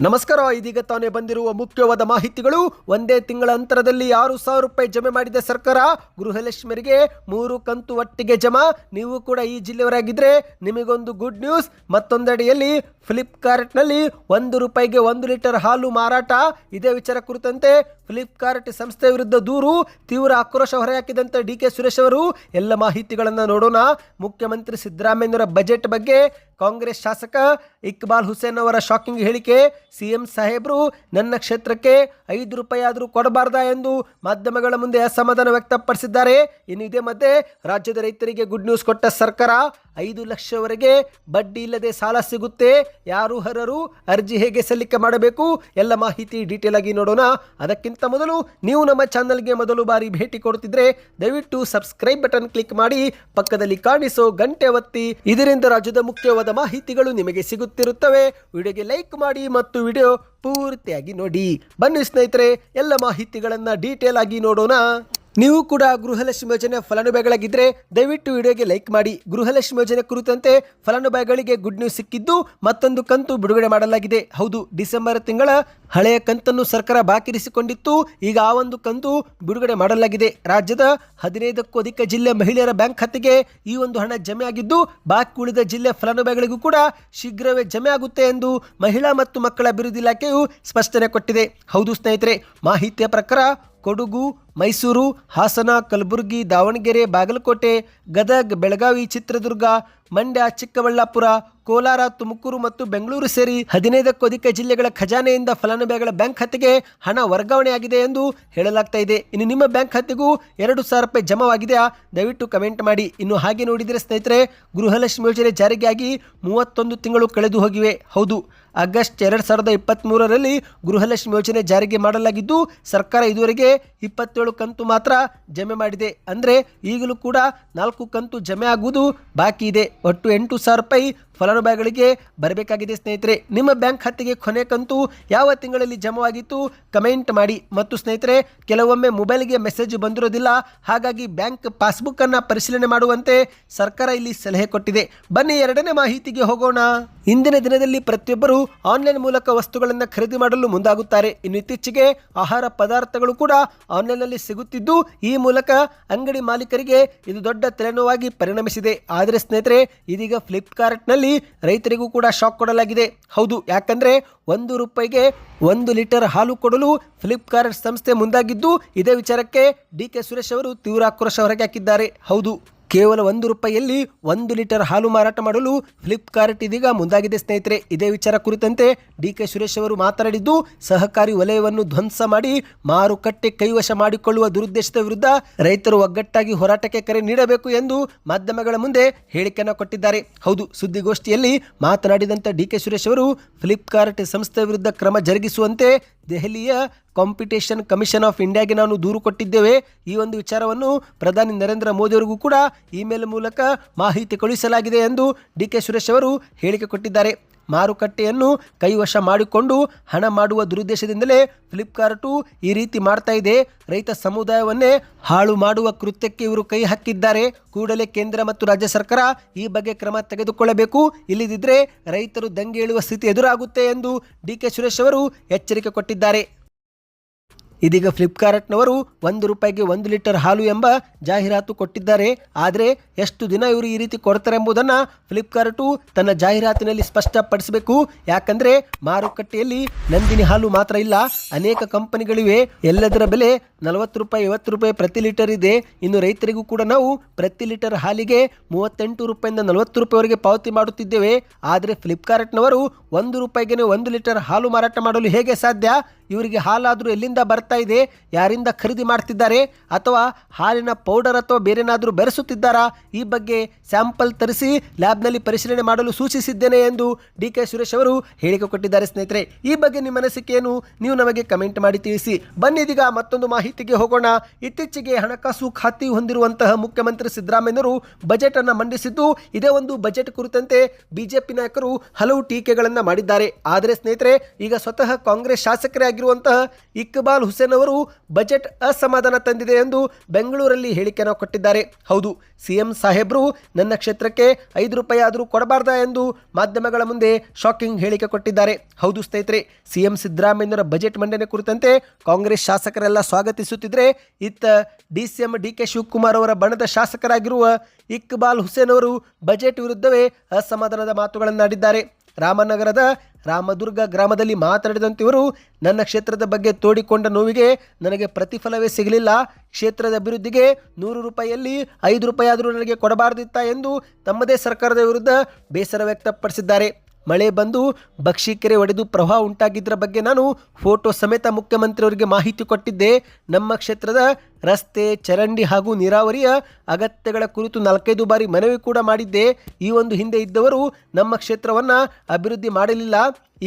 ನಮಸ್ಕಾರ. ಇದೀಗ ತಾನೇ ಬಂದಿರುವ ಮುಖ್ಯವಾದ ಮಾಹಿತಿಗಳು. ಒಂದೇ ತಿಂಗಳ ಅಂತರದಲ್ಲಿ 6,000 ರೂಪಾಯಿ ಜಮೆ ಮಾಡಿದ ಸರ್ಕಾರ ಗೃಹಲಕ್ಷ್ಮಿಯರಿಗೆ 3 ಕಂತು ಒಟ್ಟಿಗೆ ಜಮಾ. ನೀವು ಕೂಡ ಈ ಜಿಲ್ಲೆಯವರಾಗಿದ್ದರೆ ನಿಮಗೊಂದು ಗುಡ್ ನ್ಯೂಸ್. ಮತ್ತೊಂದೆಡೆಯಲ್ಲಿ ಫ್ಲಿಪ್ಕಾರ್ಟ್ನಲ್ಲಿ 1 ರೂಪಾಯಿಗೆ 1 ಲೀಟರ್ ಹಾಲು ಮಾರಾಟ. ಇದೇ ವಿಚಾರ ಕುರಿತಂತೆ ಫ್ಲಿಪ್ಕಾರ್ಟ್ ಸಂಸ್ಥೆ ವಿರುದ್ಧ ದೂರು, ತೀವ್ರ ಆಕ್ರೋಶ ಹೊರಹಾಕಿದಂಥ ಡಿ.ಕೆ. ಸುರೇಶ್ ಅವರು ಎಲ್ಲ ಮಾಹಿತಿಗಳನ್ನು ನೋಡೋಣ. ಮುಖ್ಯಮಂತ್ರಿ ಸಿದ್ದರಾಮಯ್ಯನವರ ಬಜೆಟ್ ಬಗ್ಗೆ ಕಾಂಗ್ರೆಸ್ ಶಾಸಕ ಇಕ್ಬಾಲ್ ಹುಸೇನ್ ಅವರ ಶಾಕಿಂಗ್ ಹೇಳಿಕೆ. ಸಿಎಂ ಸಾಹೇಬರು ನನ್ನ ಕ್ಷೇತ್ರಕ್ಕೆ 5 ರೂಪಾಯಿ ಆದರೂ ಕೊಡಬಾರ್ದಾ ಎಂದು ಮಾಧ್ಯಮಗಳ ಮುಂದೆ ಅಸಮಾಧಾನ ವ್ಯಕ್ತಪಡಿಸಿದ್ದಾರೆ. ಇನ್ನು ಇದೇ ಮಧ್ಯೆ ರಾಜ್ಯದ ರೈತರಿಗೆ ಗುಡ್ ನ್ಯೂಸ್ ಕೊಟ್ಟ ಸರ್ಕಾರ 5 ಲಕ್ಷವರೆಗೆ ಬಡ್ಡಿ ಇಲ್ಲದೆ ಸಾಲ ಸಿಗುತ್ತೆ. ಯಾರು ಅರ್ಹರು, ಅರ್ಜಿ ಹೇಗೆ ಸಲ್ಲಿಕೆ ಮಾಡಬೇಕು, ಎಲ್ಲ ಮಾಹಿತಿ ಡೀಟೇಲ್ ಆಗಿ ನೋಡೋಣ. ಅದಕ್ಕಿಂತ ಮೊದಲು ನೀವು ನಮ್ಮ ಚಾನಲ್ಗೆ ಮೊದಲು ಬಾರಿ ಭೇಟಿ ಕೊಡ್ತಿದ್ರೆ ದಯವಿಟ್ಟು ಸಬ್ಸ್ಕ್ರೈಬ್ ಬಟನ್ ಕ್ಲಿಕ್ ಮಾಡಿ, ಪಕ್ಕದಲ್ಲಿ ಕಾಣಿಸೋ ಗಂಟೆ ಒತ್ತಿ. ಇದರಿಂದ ರಾಜ್ಯದ ಮುಖ್ಯವಾದ ಮಾಹಿತಿಗಳು ನಿಮಗೆ ಸಿಗುತ್ತಿರುತ್ತವೆ. ವಿಡಿಯೋಗೆ ಲೈಕ್ ಮಾಡಿ ಮತ್ತು ವಿಡಿಯೋ ಪೂರ್ತಿಯಾಗಿ ನೋಡಿ. ಬನ್ನಿ ಸ್ನೇಹಿತರೆ, ಎಲ್ಲ ಮಾಹಿತಿಗಳನ್ನು ಡೀಟೇಲ್ ಆಗಿ ನೋಡೋಣ. ನೀವು ಕೂಡ ಗೃಹಲಕ್ಷ್ಮಿ ಯೋಜನೆ ಫಲಾನುಭವಿಗಳಾಗಿದ್ದರೆ ದಯವಿಟ್ಟು ವಿಡಿಯೋಗೆ ಲೈಕ್ ಮಾಡಿ. ಗೃಹಲಕ್ಷ್ಮಿ ಯೋಜನೆ ಕುರಿತಂತೆ ಫಲಾನುಭವಿಗಳಿಗೆ ಗುಡ್ ನ್ಯೂಸ್ ಸಿಕ್ಕಿದ್ದು, ಮತ್ತೊಂದು ಕಂತು ಬಿಡುಗಡೆ ಮಾಡಲಾಗಿದೆ. ಹೌದು, ಡಿಸೆಂಬರ್ ತಿಂಗಳ ಹಳೆಯ ಕಂತನ್ನು ಸರ್ಕಾರ ಬಾಕಿರಿಸಿಕೊಂಡಿತ್ತು. ಈಗ ಆ ಒಂದು ಕಂತು ಬಿಡುಗಡೆ ಮಾಡಲಾಗಿದೆ. ರಾಜ್ಯದ 15ಕ್ಕೂ ಅಧಿಕ ಜಿಲ್ಲೆ ಮಹಿಳೆಯರ ಬ್ಯಾಂಕ್ ಖಾತೆಗೆ ಈ ಒಂದು ಹಣ ಜಮೆ ಆಗಿದ್ದು, ಬಾಕಿ ಉಳಿದ ಜಿಲ್ಲೆ ಫಲಾನುಭವಿಗಳಿಗೂ ಕೂಡ ಶೀಘ್ರವೇ ಜಮೆ ಆಗುತ್ತೆ ಎಂದು ಮಹಿಳಾ ಮತ್ತು ಮಕ್ಕಳ ಅಭಿವೃದ್ಧಿ ಇಲಾಖೆಯು ಸ್ಪಷ್ಟನೆ ಕೊಟ್ಟಿದೆ. ಹೌದು ಸ್ನೇಹಿತರೆ, ಮಾಹಿತಿಯ ಪ್ರಕಾರ ಕೊಡಗು, ಮೈಸೂರು, ಹಾಸನ, ಕಲಬುರಗಿ, ದಾವಣಗೆರೆ, ಬಾಗಲಕೋಟೆ, ಗದಗ, ಬೆಳಗಾವಿ, ಚಿತ್ರದುರ್ಗ, ಮಂಡ್ಯ, ಚಿಕ್ಕಬಳ್ಳಾಪುರ, ಕೋಲಾರ, ತುಮಕೂರು ಮತ್ತು ಬೆಂಗಳೂರು ಸೇರಿ 15ಕ್ಕೂ ಅಧಿಕ ಜಿಲ್ಲೆಗಳ ಖಜಾನೆಯಿಂದ ಫಲಾನುಭವಿಗಳ ಬ್ಯಾಂಕ್ ಖಾತೆಗೆ ಹಣ ವರ್ಗಾವಣೆಯಾಗಿದೆ ಎಂದು ಹೇಳಲಾಗ್ತಾ ಇದೆ. ಇನ್ನು ನಿಮ್ಮ ಬ್ಯಾಂಕ್ ಖಾತೆಗೂ 2,000 ರೂಪಾಯಿ ಜಮಾವಾಗಿದೆಯಾ? ದಯವಿಟ್ಟು ಕಮೆಂಟ್ ಮಾಡಿ. ಇನ್ನು ಹಾಗೆ ನೋಡಿದರೆ ಸ್ನೇಹಿತರೆ, ಗೃಹಲಕ್ಷ್ಮಿ ಯೋಜನೆ ಜಾರಿಗಾಗಿ 31 ತಿಂಗಳು ಕಳೆದು ಹೋಗಿವೆ. ಹೌದು, ಆಗಸ್ಟ್ 2023ರಲ್ಲಿ ಗೃಹಲಕ್ಷ್ಮಿ ಯೋಜನೆ ಜಾರಿಗೆ ಮಾಡಲಾಗಿದ್ದು, ಸರ್ಕಾರ ಇದುವರೆಗೆ 27 ಕಂತು ಮಾತ್ರ ಜಮೆ ಮಾಡಿದೆ. ಅಂದರೆ ಈಗಲೂ ಕೂಡ 4 ಕಂತು ಜಮೆ ಆಗುವುದು ಬಾಕಿ ಇದೆ. ಒಟ್ಟು 8,000 ರೂಪಾಯಿ ಫಲಾನುಭವಿಗಳಿಗೆ ಬರಬೇಕಾಗಿದೆ. ಸ್ನೇಹಿತರೆ, ನಿಮ್ಮ ಬ್ಯಾಂಕ್ ಖಾತೆಗೆ ಕೊನೆ ಕಂತು ಯಾವ ತಿಂಗಳಲ್ಲಿ ಜಮವಾಗಿತ್ತು ಕಮೆಂಟ್ ಮಾಡಿ. ಮತ್ತು ಸ್ನೇಹಿತರೆ, ಕೆಲವೊಮ್ಮೆ ಮೊಬೈಲ್ಗೆ ಮೆಸೇಜ್ ಬಂದಿರೋದಿಲ್ಲ, ಹಾಗಾಗಿ ಬ್ಯಾಂಕ್ ಪಾಸ್ಬುಕ್ಕನ್ನು ಪರಿಶೀಲನೆ ಮಾಡುವಂತೆ ಸರ್ಕಾರ ಇಲ್ಲಿ ಸಲಹೆ ಕೊಟ್ಟಿದೆ. ಬನ್ನಿ ಎರಡನೇ ಮಾಹಿತಿಗೆ ಹೋಗೋಣ. ಇಂದಿನ ದಿನದಲ್ಲಿ ಪ್ರತಿಯೊಬ್ಬರು ಆನ್ಲೈನ್ ಮೂಲಕ ವಸ್ತುಗಳನ್ನು ಖರೀದಿ ಮಾಡಲು ಮುಂದಾಗುತ್ತಾರೆ. ಇನ್ನು ಇತ್ತೀಚೆಗೆ ಆಹಾರ ಪದಾರ್ಥಗಳು ಕೂಡ ಆನ್ಲೈನ್ನಲ್ಲಿ ಸಿಗುತ್ತಿದ್ದು, ಈ ಮೂಲಕ ಅಂಗಡಿ ಮಾಲೀಕರಿಗೆ ಇದು ದೊಡ್ಡ ತಲೆನೋವಾಗಿ ಪರಿಣಮಿಸಿದೆ. ಆದರೆ ಸ್ನೇಹಿತರೆ, ಇದೀಗ ಫ್ಲಿಪ್ಕಾರ್ಟ್ನಲ್ಲಿ ರೈತರಿಗೂ ಕೂಡ ಶಾಕ್ ಕೊಡಲಾಗಿದೆ. ಹೌದು, ಯಾಕಂದ್ರೆ 1 ರೂಪಾಯಿಗೆ 1 ಲೀಟರ್ ಹಾಲು ಕೊಡಲು ಫ್ಲಿಪ್ಕಾರ್ಟ್ ಸಂಸ್ಥೆ ಮುಂದಾಗಿದ್ದು, ಇದೇ ವಿಚಾರಕ್ಕೆ ಡಿ.ಕೆ. ಸುರೇಶ್ ಅವರು ತೀವ್ರ ಆಕ್ರೋಶ ಹೊರಗೆ ಹಾಕಿದ್ದಾರೆ. ಹೌದು, ಕೇವಲ 1 ರೂಪಾಯಿಯಲ್ಲಿ 1 ಲೀಟರ್ ಹಾಲು ಮಾರಾಟ ಮಾಡಲು ಫ್ಲಿಪ್ಕಾರ್ಟ್ ಇದೀಗ ಮುಂದಾಗಿದೆ. ಸ್ನೇಹಿತರೆ, ಇದೇ ವಿಚಾರ ಕುರಿತಂತೆ ಡಿ.ಕೆ. ಸುರೇಶ್ ಅವರು ಮಾತನಾಡಿದ್ದು, ಸಹಕಾರಿ ವಲಯವನ್ನು ಧ್ವಂಸ ಮಾಡಿ ಮಾರುಕಟ್ಟೆ ಕೈವಶ ಮಾಡಿಕೊಳ್ಳುವ ದುರುದ್ದೇಶದ ವಿರುದ್ಧ ರೈತರು ಒಗ್ಗಟ್ಟಾಗಿ ಹೋರಾಟಕ್ಕೆ ಕರೆ ನೀಡಬೇಕು ಎಂದು ಮಾಧ್ಯಮಗಳ ಮುಂದೆ ಹೇಳಿಕೆಯನ್ನು ಕೊಟ್ಟಿದ್ದಾರೆ. ಹೌದು, ಸುದ್ದಿಗೋಷ್ಠಿಯಲ್ಲಿ ಮಾತನಾಡಿದಂಥ ಡಿ.ಕೆ. ಸುರೇಶ್ ಅವರು ಫ್ಲಿಪ್ಕಾರ್ಟ್ ಸಂಸ್ಥೆ ವಿರುದ್ಧ ಕ್ರಮ ಜರುಗಿಸುವಂತೆ ದೆಹಲಿಯ ಕಾಂಪಿಟೇಷನ್ ಕಮಿಷನ್ ಆಫ್ ಇಂಡಿಯಾಗೆ ನಾವು ದೂರು ಕೊಟ್ಟಿದ್ದೇವೆ. ಈ ಒಂದು ವಿಚಾರವನ್ನು ಪ್ರಧಾನಿ ನರೇಂದ್ರ ಮೋದಿ ಅವರಿಗೂ ಕೂಡ ಇಮೇಲ್ ಮೂಲಕ ಮಾಹಿತಿ ಕಳುಹಿಸಲಾಗಿದೆ ಎಂದು ಡಿ.ಕೆ. ಸುರೇಶ್ ಅವರು ಹೇಳಿಕೆ ಕೊಟ್ಟಿದ್ದಾರೆ. ಮಾರುಕಟ್ಟೆಯನ್ನು ಕೈವಶ ಮಾಡಿಕೊಂಡು ಹಣ ಮಾಡುವ ದುರುದ್ದೇಶದಿಂದಲೇ ಫ್ಲಿಪ್ಕಾರ್ಟು ಈ ರೀತಿ ಮಾಡ್ತಾ ಇದೆ. ರೈತ ಸಮುದಾಯವನ್ನೇ ಹಾಳು ಮಾಡುವ ಕೃತ್ಯಕ್ಕೆ ಇವರು ಕೈ ಹಾಕಿದ್ದಾರೆ. ಕೂಡಲೇ ಕೇಂದ್ರ ಮತ್ತು ರಾಜ್ಯ ಸರ್ಕಾರ ಈ ಬಗ್ಗೆ ಕ್ರಮ ತೆಗೆದುಕೊಳ್ಳಬೇಕು. ಇಲ್ಲದಿದ್ದರೆ ರೈತರು ದಂಗೆ ಏಳುವ ಸ್ಥಿತಿ ಎದುರಾಗುತ್ತೆ ಎಂದು ಡಿ.ಕೆ. ಸುರೇಶ್ ಅವರು ಎಚ್ಚರಿಕೆ ಕೊಟ್ಟಿದ್ದಾರೆ. ಇದೀಗ ಫ್ಲಿಪ್ಕಾರ್ಟ್ನವರು 1 ರೂಪಾಯಿಗೆ 1 ಲೀಟರ್ ಹಾಲು ಎಂಬ ಜಾಹೀರಾತು ಕೊಟ್ಟಿದ್ದಾರೆ. ಆದರೆ ಎಷ್ಟು ದಿನ ಇವರು ಈ ರೀತಿ ಕೊಡ್ತಾರೆ ಎಂಬುದನ್ನು ಫ್ಲಿಪ್ಕಾರ್ಟು ತನ್ನ ಜಾಹೀರಾತಿನಲ್ಲಿ ಸ್ಪಷ್ಟಪಡಿಸಬೇಕು. ಯಾಕಂದರೆ ಮಾರುಕಟ್ಟೆಯಲ್ಲಿ ನಂದಿನಿ ಹಾಲು ಮಾತ್ರ ಇಲ್ಲ, ಅನೇಕ ಕಂಪನಿಗಳಿವೆ. ಎಲ್ಲದರ ಬೆಲೆ 40 ರೂಪಾಯಿ 50 ರೂಪಾಯಿ ಪ್ರತಿ ಲೀಟರ್ ಇದೆ. ಇನ್ನು ರೈತರಿಗೂ ಕೂಡ ನಾವು ಪ್ರತಿ ಲೀಟರ್ ಹಾಲಿಗೆ 38 ರೂಪಾಯಿಂದ 40 ರೂಪಾಯಿವರೆಗೆ ಪಾವತಿ ಮಾಡುತ್ತಿದ್ದೇವೆ. ಆದರೆ ಫ್ಲಿಪ್ಕಾರ್ಟ್ನವರು 1 ರೂಪಾಯಿಗೆ 1 ಲೀಟರ್ ಹಾಲು ಮಾರಾಟ ಮಾಡಲು ಹೇಗೆ ಸಾಧ್ಯ? ಇವರಿಗೆ ಹಾಲಾದರೂ ಎಲ್ಲಿಂದ ಬರ್ತಾ ಇದೆ, ಯಾರಿಂದ ಖರೀದಿ ಮಾಡ್ತಿದ್ದಾರೆ, ಅಥವಾ ಹಾಲಿನ ಪೌಡರ್ ಅಥವಾ ಬೇರೆನಾದರೂ ಬೆರೆಸುತ್ತಿದ್ದಾರಾ? ಈ ಬಗ್ಗೆ ಸ್ಯಾಂಪಲ್ ತರಿಸಿ ಲ್ಯಾಬ್ನಲ್ಲಿ ಪರಿಶೀಲನೆ ಮಾಡಲು ಸೂಚಿಸಿದ್ದೇನೆ ಎಂದು ಡಿ.ಕೆ. ಸುರೇಶ್ ಅವರು ಹೇಳಿಕೆ ಕೊಟ್ಟಿದ್ದಾರೆ. ಸ್ನೇಹಿತರೆ, ಈ ಬಗ್ಗೆ ನಿಮ್ಮ ಅನಿಸಿಕೆಯನ್ನು ನೀವು ನಮಗೆ ಕಮೆಂಟ್ ಮಾಡಿ ತಿಳಿಸಿ. ಬನ್ನಿ ಇದೀಗ ಮತ್ತೊಂದು ಮಾಹಿತಿಗೆ ಹೋಗೋಣ. ಇತ್ತೀಚೆಗೆ ಹಣಕಾಸು ಖಾತೆ ಹೊಂದಿರುವಂತಹ ಮುಖ್ಯಮಂತ್ರಿ ಸಿದ್ದರಾಮಯ್ಯನವರು ಬಜೆಟ್ ಅನ್ನು ಮಂಡಿಸಿದ್ದು, ಇದೇ ಒಂದು ಬಜೆಟ್ ಕುರಿತಂತೆ ಬಿಜೆಪಿ ನಾಯಕರು ಹಲವು ಟೀಕೆಗಳನ್ನು ಮಾಡಿದ್ದಾರೆ. ಆದರೆ ಸ್ನೇಹಿತರೆ, ಈಗ ಸ್ವತಃ ಕಾಂಗ್ರೆಸ್ ಶಾಸಕರೇ ಆಗಿರುವ ಆಗಿರುವಂತಹ ಇಕ್ಬಾಲ್ ಹುಸೇನ್ ಅವರು ಬಜೆಟ್ ಅಸಮಾಧಾನ ತಂದಿದೆ ಎಂದು ಬೆಂಗಳೂರಲ್ಲಿ ಹೇಳಿಕೆಯನ್ನು ಕೊಟ್ಟಿದ್ದಾರೆ. ಹೌದು, ಸಿಎಂ ಸಾಹೇಬ್ರು ನನ್ನ ಕ್ಷೇತ್ರಕ್ಕೆ 5 ರೂಪಾಯಿ ಆದರೂ ಕೊಡಬಾರ್ದಾ ಎಂದು ಮಾಧ್ಯಮಗಳ ಮುಂದೆ ಶಾಕಿಂಗ್ ಹೇಳಿಕೆ ಕೊಟ್ಟಿದ್ದಾರೆ. ಹೌದು ಸ್ನೇಹಿತರೆ, ಸಿಎಂ ಸಿದ್ದರಾಮಯ್ಯನವರ ಬಜೆಟ್ ಮಂಡನೆ ಕುರಿತಂತೆ ಕಾಂಗ್ರೆಸ್ ಶಾಸಕರೆಲ್ಲ ಸ್ವಾಗತಿಸುತ್ತಿದ್ದರೆ ಇತ್ತ ಡಿಸಿಎಂ ಡಿಕೆ ಶಿವಕುಮಾರ್ ಅವರ ಬಣದ ಶಾಸಕರಾಗಿರುವ ಇಕ್ಬಾಲ್ ಹುಸೇನ್ ಅವರು ಬಜೆಟ್ ವಿರುದ್ಧವೇ ಅಸಮಾಧಾನದ ಮಾತುಗಳನ್ನಾಡಿದ್ದಾರೆ. ರಾಮನಗರದ ರಾಮದುರ್ಗ ಗ್ರಾಮದಲ್ಲಿ ಮಾತನಾಡಿದಂತೆ ಇವರು, ನನ್ನ ಕ್ಷೇತ್ರದ ಬಗ್ಗೆ ತೋಡಿಕೊಂಡ ನೋವಿಗೆ ನನಗೆ ಪ್ರತಿಫಲವೇ ಸಿಗಲಿಲ್ಲ. ಕ್ಷೇತ್ರದ ಅಭಿವೃದ್ಧಿಗೆ 100 ರೂಪಾಯಿಯಲ್ಲಿ 5 ರೂಪಾಯಿ ಆದರೂ ನನಗೆ ಕೊಡಬಾರ್ದಿತ್ತ ಎಂದು ತಮ್ಮದೇ ಸರ್ಕಾರದ ವಿರುದ್ಧ ಬೇಸರ ವ್ಯಕ್ತಪಡಿಸಿದ್ದಾರೆ. ಮಳೆ ಬಂದು ಬಕ್ಷಿಕೆರೆ ಒಡೆದು ಪ್ರವಾಹ ಉಂಟಾಗಿದ್ದರ ಬಗ್ಗೆ ನಾನು ಫೋಟೋ ಸಮೇತ ಮುಖ್ಯಮಂತ್ರಿಯವರಿಗೆ ಮಾಹಿತಿ ಕೊಟ್ಟಿದ್ದೆ. ನಮ್ಮ ಕ್ಷೇತ್ರದ ರಸ್ತೆ, ಚರಂಡಿ ಹಾಗೂ ನೀರಾವರಿಯ ಅಗತ್ಯಗಳ ಕುರಿತು 4-5 ಬಾರಿ ಮನವಿ ಕೂಡ ಮಾಡಿದ್ದೆ. ಈ ಒಂದು ಹಿಂದೆ ಇದ್ದವರು ನಮ್ಮ ಕ್ಷೇತ್ರವನ್ನು ಅಭಿವೃದ್ಧಿ ಮಾಡಲಿಲ್ಲ.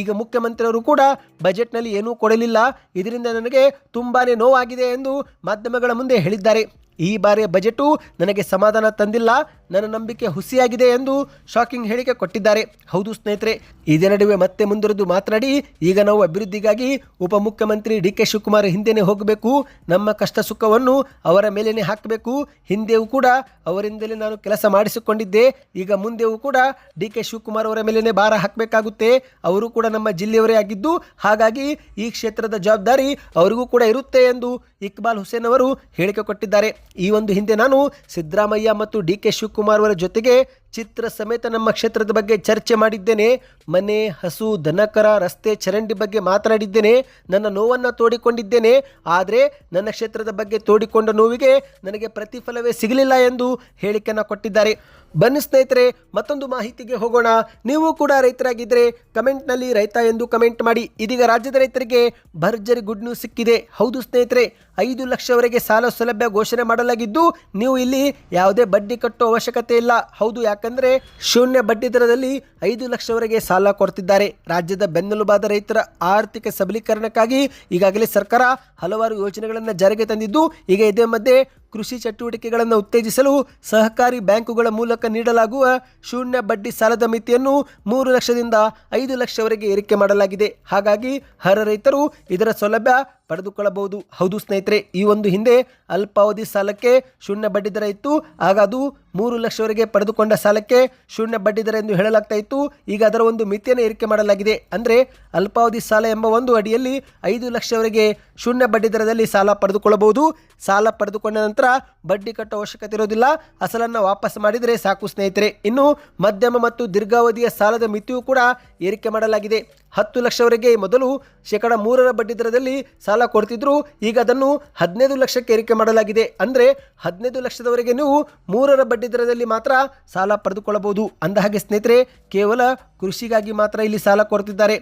ಈಗ ಮುಖ್ಯಮಂತ್ರಿಯವರು ಕೂಡ ಬಜೆಟ್ನಲ್ಲಿ ಏನೂ ಕೊಡಲಿಲ್ಲ. ಇದರಿಂದ ನನಗೆ ತುಂಬಾ ನೋವಾಗಿದೆ ಎಂದು ಮಾಧ್ಯಮಗಳ ಮುಂದೆ ಹೇಳಿದ್ದಾರೆ. ಈ ಬಾರಿಯ ಬಜೆಟು ನನಗೆ ಸಮಾಧಾನ ತಂದಿಲ್ಲ, ನನ್ನ ನಂಬಿಕೆ ಹುಸಿಯಾಗಿದೆ ಎಂದು ಶಾಕಿಂಗ್ ಹೇಳಿಕೆ ಕೊಟ್ಟಿದ್ದಾರೆ. ಹೌದು ಸ್ನೇಹಿತರೆ, ಇದೇ ನಡುವೆ ಮತ್ತೆ ಮುಂದುವರೆದು ಮಾತನಾಡಿ, ಈಗ ನಾವು ಅಭಿವೃದ್ಧಿಗಾಗಿ ಉಪಮುಖ್ಯಮಂತ್ರಿ ಡಿ ಕೆ ಶಿವಕುಮಾರ್ ಹಿಂದೆನೇ ಹೋಗಬೇಕು, ನಮ್ಮ ಕಷ್ಟ ಸುಖವನ್ನು ಅವರ ಮೇಲೇನೆ ಹಾಕಬೇಕು. ಹಿಂದೆಯೂ ಕೂಡ ಅವರಿಂದಲೇ ನಾನು ಕೆಲಸ ಮಾಡಿಸಿಕೊಂಡಿದ್ದೆ, ಈಗ ಮುಂದೆಯೂ ಕೂಡ ಡಿ ಕೆ ಶಿವಕುಮಾರ್ ಅವರ ಮೇಲೇನೆ ಭಾರ ಹಾಕಬೇಕಾಗುತ್ತೆ. ಅವರು ಕೂಡ ನಮ್ಮ ಜಿಲ್ಲೆಯವರೇ ಆಗಿದ್ದು, ಹಾಗಾಗಿ ಈ ಕ್ಷೇತ್ರದ ಜವಾಬ್ದಾರಿ ಅವರಿಗೂ ಕೂಡ ಇರುತ್ತೆ ಎಂದು ಇಕ್ಬಾಲ್ ಹುಸೇನ್ ಅವರು ಹೇಳಿಕೆ ಕೊಟ್ಟಿದ್ದಾರೆ. ಈ ಒಂದು ಹಿಂದೆ ನಾನು ಸಿದ್ದರಾಮಯ್ಯ ಮತ್ತು ಡಿ ಕೆ ಶಿವಕುಮಾರ್ ಅವರ ಜೊತೆಗೆ ಚಿತ್ರ ಸಮೇತ ನಮ್ಮ ಕ್ಷೇತ್ರದ ಬಗ್ಗೆ ಚರ್ಚೆ ಮಾಡಿದ್ದೇನೆ. ಮನೆ, ಹಸು, ದನಕರ, ರಸ್ತೆ, ಚರಂಡಿ ಬಗ್ಗೆ ಮಾತನಾಡಿದ್ದೇನೆ. ನನ್ನ ನೋವನ್ನು ತೋಡಿಕೊಂಡಿದ್ದೇನೆ. ಆದರೆ ನನ್ನ ಕ್ಷೇತ್ರದ ಬಗ್ಗೆ ತೋಡಿಕೊಂಡ ನೋವಿಗೆ ನನಗೆ ಪ್ರತಿಫಲವೇ ಸಿಗಲಿಲ್ಲ ಎಂದು ಹೇಳಿಕೆಯನ್ನು ಕೊಟ್ಟಿದ್ದಾರೆ. ಬನ್ನಿ ಸ್ನೇಹಿತರೆ, ಮತ್ತೊಂದು ಮಾಹಿತಿಗೆ ಹೋಗೋಣ. ನೀವು ಕೂಡ ರೈತರಾಗಿದ್ದರೆ ಕಮೆಂಟ್ನಲ್ಲಿ ರೈತ ಎಂದು ಕಮೆಂಟ್ ಮಾಡಿ. ಇದೀಗ ರಾಜ್ಯದ ರೈತರಿಗೆ ಭರ್ಜರಿ ಗುಡ್ ನ್ಯೂಸ್ ಸಿಕ್ಕಿದೆ. ಹೌದು ಸ್ನೇಹಿತರೆ, 5 ಲಕ್ಷವರೆಗೆ ಸಾಲ ಸೌಲಭ್ಯ ಘೋಷಣೆ ಮಾಡಲಾಗಿದ್ದು, ನೀವು ಇಲ್ಲಿ ಯಾವುದೇ ಬಡ್ಡಿ ಕಟ್ಟುವ ಅವಶ್ಯಕತೆ ಇಲ್ಲ. ಹೌದು, ಯಾಕಂದರೆ ಶೂನ್ಯ ಬಡ್ಡಿ ದರದಲ್ಲಿ 5 ಲಕ್ಷವರೆಗೆ ಸಾಲ ಕೊಡ್ತಿದ್ದಾರೆ. ರಾಜ್ಯದ ಬೆನ್ನೆಲುಬಾದ ರೈತರ ಆರ್ಥಿಕ ಸಬಲೀಕರಣಕ್ಕಾಗಿ ಈಗಾಗಲೇ ಸರ್ಕಾರ ಹಲವಾರು ಯೋಜನೆಗಳನ್ನು ಜಾರಿಗೆ ತಂದಿದ್ದು, ಈಗ ಇದೇ ಮಧ್ಯೆ ಕೃಷಿ ಚಟುವಟಿಕೆಗಳನ್ನು ಉತ್ತೇಜಿಸಲು ಸಹಕಾರಿ ಬ್ಯಾಂಕುಗಳ ಮೂಲಕ ನೀಡಲಾಗುವ ಶೂನ್ಯ ಬಡ್ಡಿ ಸಾಲದ ಮಿತಿಯನ್ನು 3 ಲಕ್ಷದಿಂದ 5 ಲಕ್ಷವರೆಗೆ ಏರಿಕೆ ಮಾಡಲಾಗಿದೆ. ಹಾಗಾಗಿ ಅರ್ಹ ರೈತರು ಇದರ ಸೌಲಭ್ಯ ಪಡೆದುಕೊಳ್ಳಬಹುದು. ಹೌದು ಸ್ನೇಹಿತರೆ, ಈ ಒಂದು ಹಿಂದೆ ಅಲ್ಪಾವಧಿ ಸಾಲಕ್ಕೆ ಶೂನ್ಯ ಬಡ್ಡಿ ದರ ಇತ್ತು. ಆಗ ಅದು 3 ಲಕ್ಷವರೆಗೆ ಪಡೆದುಕೊಂಡ ಸಾಲಕ್ಕೆ ಶೂನ್ಯ ಬಡ್ಡಿ ದರ ಎಂದು ಹೇಳಲಾಗ್ತಾ ಇತ್ತು. ಈಗ ಅದರ ಒಂದು ಮಿತಿಯನ್ನು ಏರಿಕೆ ಮಾಡಲಾಗಿದೆ. ಅಂದರೆ ಅಲ್ಪಾವಧಿ ಸಾಲ ಎಂಬ ಒಂದು ಅಡಿಯಲ್ಲಿ 5 ಲಕ್ಷವರೆಗೆ ಶೂನ್ಯ ಬಡ್ಡಿ ದರದಲ್ಲಿ ಸಾಲ ಪಡೆದುಕೊಳ್ಳಬಹುದು. ಸಾಲ ಪಡೆದುಕೊಂಡ ನಂತರ ಬಡ್ಡಿ ಕಟ್ಟುವ ಅವಶ್ಯಕತೆ ಇರೋದಿಲ್ಲ. ಅಸಲನ್ನು ವಾಪಸ್ ಮಾಡಿದರೆ ಸಾಕು ಸ್ನೇಹಿತರೆ. ಇನ್ನು ಮಧ್ಯಮ ಮತ್ತು ದೀರ್ಘಾವಧಿಯ ಸಾಲದ ಮಿತಿಯೂ ಕೂಡ ಏರಿಕೆ ಮಾಡಲಾಗಿದೆ. 10 ಲಕ್ಷವರೆಗೆ ಮೊದಲು 3% ಬಡ್ಡಿ ದರದಲ್ಲಿ ಸಾಲ ಕೊಡ್ತಿದ್ರು. ಈಗ ಅದನ್ನು 15 ಲಕ್ಷಕ್ಕೆ ಏರಿಕೆ ಮಾಡಲಾಗಿದೆ. ಅಂದರೆ 15 ಲಕ್ಷದವರೆಗೆ ನೀವು 3% ಬಡ್ಡಿ ದರದಲ್ಲಿ ಮಾತ್ರ ಸಾಲ ಪಡೆದುಕೊಳ್ಳಬಹುದು. ಅಂದಹಾಗೆ ಸ್ನೇಹಿತರೆ, ಕೇವಲ ಕೃಷಿಗಾಗಿ ಮಾತ್ರ ಇಲ್ಲಿ ಸಾಲ ಕೊಡ್ತಿದ್ದಾರೆ.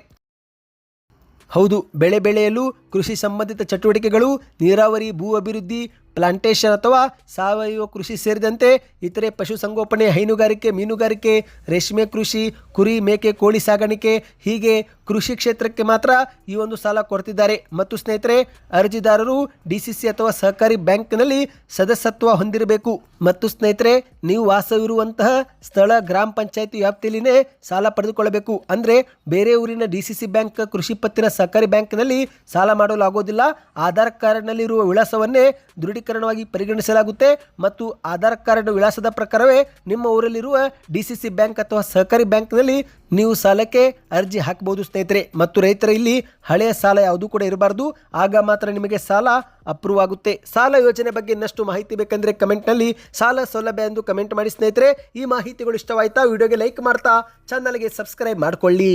ಹೌದು, ಬೆಳೆ ಬೆಳೆಯಲು ಕೃಷಿ ಸಂಬಂಧಿತ ಚಟುವಟಿಕೆಗಳು, ನೀರಾವರಿ, ಭೂ ಅಭಿವೃದ್ಧಿ, ಪ್ಲಾಂಟೇಷನ್ ಅಥವಾ ಸಾವಯವ ಕೃಷಿ ಸೇರಿದಂತೆ ಇತರೆ ಪಶುಸಂಗೋಪನೆ, ಹೈನುಗಾರಿಕೆ, ಮೀನುಗಾರಿಕೆ, ರೇಷ್ಮೆ ಕೃಷಿ, ಕುರಿ, ಮೇಕೆ, ಕೋಳಿ ಸಾಗಾಣಿಕೆ, ಹೀಗೆ ಕೃಷಿ ಕ್ಷೇತ್ರಕ್ಕೆ ಮಾತ್ರ ಈ ಒಂದು ಸಾಲ ಕೊಡ್ತಿದ್ದಾರೆ. ಮತ್ತು ಸ್ನೇಹಿತರೆ, ಅರ್ಜಿದಾರರು ಡಿಸಿಸಿ ಅಥವಾ ಸಹಕಾರಿ ಬ್ಯಾಂಕ್ನಲ್ಲಿ ಸದಸ್ಯತ್ವ ಹೊಂದಿರಬೇಕು. ಮತ್ತು ಸ್ನೇಹಿತರೆ, ನೀವು ವಾಸವಿರುವಂತಹ ಸ್ಥಳ ಗ್ರಾಮ ಪಂಚಾಯಿತಿ ವ್ಯಾಪ್ತಿಯಲ್ಲಿನೇ ಸಾಲ ಪಡೆದುಕೊಳ್ಳಬೇಕು. ಅಂದರೆ ಬೇರೆ ಊರಿನ ಡಿಸಿಸಿ ಬ್ಯಾಂಕ್, ಕೃಷಿ ಪತ್ತಿನ ಸಹಕಾರಿ ಬ್ಯಾಂಕ್ನಲ್ಲಿ ಸಾಲ ಮಾಡಲು ಆಗೋದಿಲ್ಲ. ಆಧಾರ್ ಕಾರ್ಡ್ನಲ್ಲಿರುವ ವಿಳಾಸವನ್ನೇ ದೃಢೀಕರಣವಾಗಿ ಪರಿಗಣಿಸಲಾಗುತ್ತೆ ಮತ್ತು ಆಧಾರ್ ಕಾರ್ಡ್ ವಿಳಾಸದ ಪ್ರಕಾರವೇ ನಿಮ್ಮ ಊರಲ್ಲಿರುವ ಡಿಸಿಸಿ ಬ್ಯಾಂಕ್ ಅಥವಾ ಸಹಕಾರಿ ಬ್ಯಾಂಕ್ನಲ್ಲಿ ನೀವು ಸಾಲಕ್ಕೆ ಅರ್ಜಿ ಹಾಕಬಹುದು ಸ್ನೇಹಿತರೆ. ಮತ್ತು ರೈತರ ಇಲ್ಲಿ ಹಳೆಯ ಸಾಲ ಯಾವುದೂ ಕೂಡ ಇರಬಾರ್ದು. ಆಗ ಮಾತ್ರ ನಿಮಗೆ ಸಾಲ ಅಪ್ರೂವ್ ಆಗುತ್ತೆ. ಸಾಲ ಯೋಜನೆ ಬಗ್ಗೆ ಇನ್ನಷ್ಟು ಮಾಹಿತಿ ಬೇಕಂದ್ರೆ ಕಮೆಂಟ್ನಲ್ಲಿ ಸಾಲ ಸೌಲಭ್ಯ ಎಂದು ಕಮೆಂಟ್ ಮಾಡಿ ಸ್ನೇಹಿತರೆ. ಈ ಮಾಹಿತಿಗಳು ಇಷ್ಟವಾಯ್ತಾ? ವಿಡಿಯೋಗೆ ಲೈಕ್ ಮಾಡ್ತಾ ಚಾನಲ್ಗೆ ಸಬ್ಸ್ಕ್ರೈಬ್ ಮಾಡ್ಕೊಳ್ಳಿ.